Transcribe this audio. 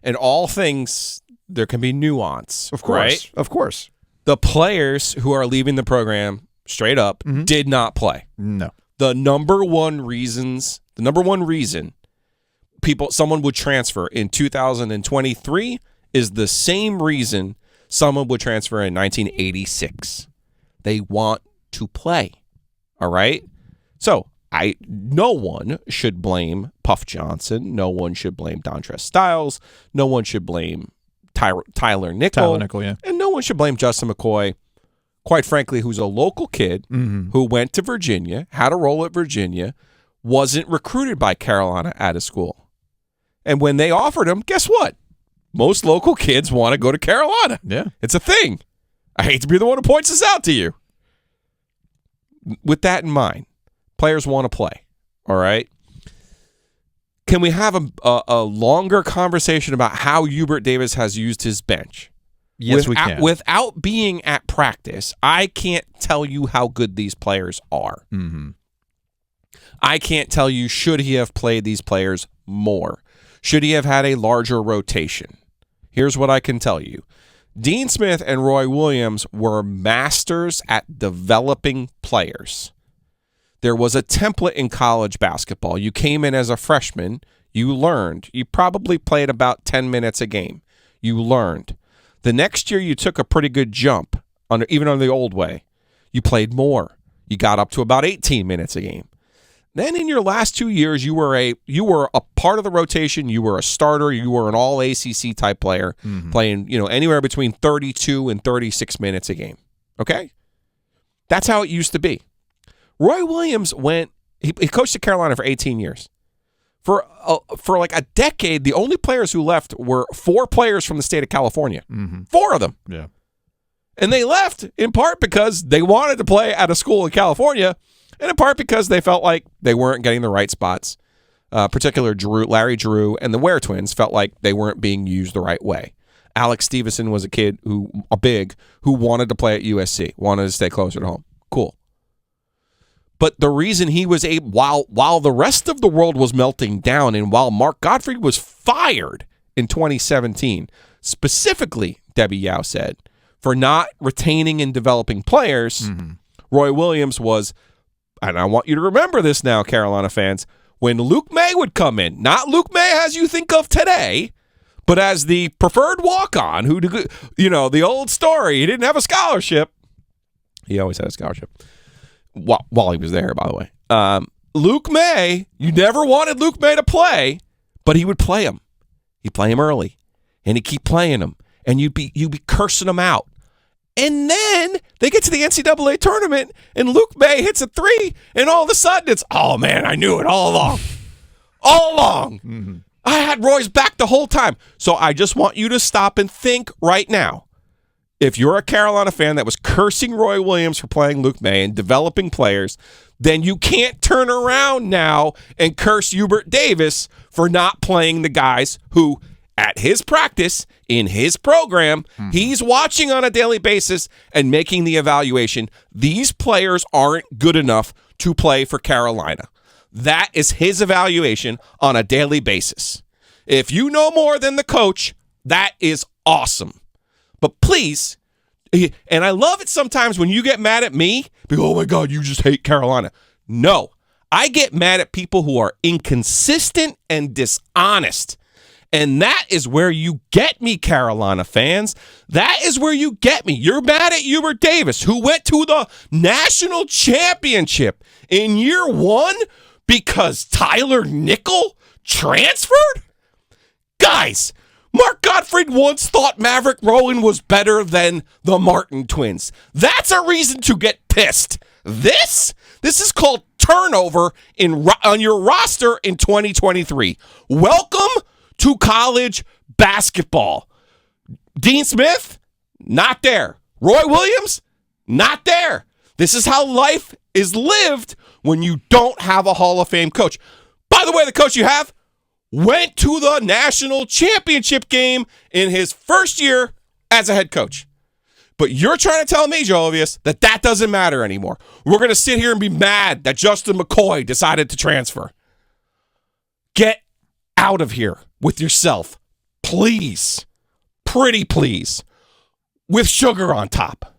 in all things, there can be nuance. Of course. Right? Of course. The players who are leaving the program straight up did not play. No. The number one reason someone would transfer in 2023 is the same reason someone would transfer in 1986. They want to play. All right? So, no one should blame Puff Johnson. No one should blame Dontrez Styles. No one should blame Tyler Nickel. Yeah. And no one should blame Justin McCoy, quite frankly, who's a local kid who went to Virginia, had a role at Virginia, wasn't recruited by Carolina out of school. And when they offered him, guess what? Most local kids want to go to Carolina. Yeah. It's a thing. I hate to be the one who points this out to you. With that in mind, players want to play. All right? Can we have a longer conversation about how Hubert Davis has used his bench? Yes, we can. Without being at practice, I can't tell you how good these players are. Mm-hmm. I can't tell you, should he have played these players more? Should he have had a larger rotation? Here's what I can tell you. Dean Smith and Roy Williams were masters at developing players. There was a template in college basketball. You came in as a freshman. You learned. You probably played about 10 minutes a game. You learned. The next year, you took a pretty good jump, even on the old way. You played more. You got up to about 18 minutes a game. Then in your last 2 years, you were a part of the rotation. You were a starter. You were an all ACC type player, playing anywhere between 32 and 36 minutes a game. Okay, that's how it used to be. Roy Williams he coached at Carolina for 18 years. For like a decade, the only players who left were 4 players from the state of California. 4 of them. Yeah. And they left in part because they wanted to play at a school in California, and in part because they felt like they weren't getting the right spots. Particularly Larry Drew and the Ware twins felt like they weren't being used the right way. Alex Stevenson was a kid who wanted to play at USC, wanted to stay closer to home. Cool. But the reason he was able, while the rest of the world was melting down, and while Mark Gottfried was fired in 2017, specifically, Debbie Yao said, for not retaining and developing players, Roy Williams was, and I want you to remember this now, Carolina fans, when Luke May would come in, not Luke May as you think of today, but as the preferred walk-on, who, the old story, he didn't have a scholarship. He always had a scholarship. While he was there, by the way. Luke May, you never wanted Luke May to play, but he would play him. He'd play him early, and he'd keep playing him, and you'd be cursing him out. And then they get to the NCAA tournament, and Luke May hits a 3, and all of a sudden it's, oh, man, I knew it all along. All along. I had Roy's back the whole time. So I just want you to stop and think right now. If you're a Carolina fan that was cursing Roy Williams for playing Luke May and developing players, then you can't turn around now and curse Hubert Davis for not playing the guys who, at his practice, in his program, he's watching on a daily basis and making the evaluation. These players aren't good enough to play for Carolina. That is his evaluation on a daily basis. If you know more than the coach, that is awesome. But please, and I love it sometimes when you get mad at me, because, oh my God, you just hate Carolina. No, I get mad at people who are inconsistent and dishonest. And that is where you get me, Carolina fans. That is where you get me. You're mad at Hubert Davis, who went to the national championship in year 1 because Tyler Nickel transferred? Guys, Mark Gottfried once thought Maverick Rowan was better than the Martin twins. That's a reason to get pissed. This is called turnover on your roster in 2023. Welcome to college basketball. Dean Smith, not there. Roy Williams, not there. This is how life is lived when you don't have a Hall of Fame coach. By the way, the coach you have went to the national championship game in his first year as a head coach. But you're trying to tell me, Jovius, that doesn't matter anymore. We're going to sit here and be mad that Justin McCoy decided to transfer. Get out of here with yourself. please, pretty please, with sugar on top.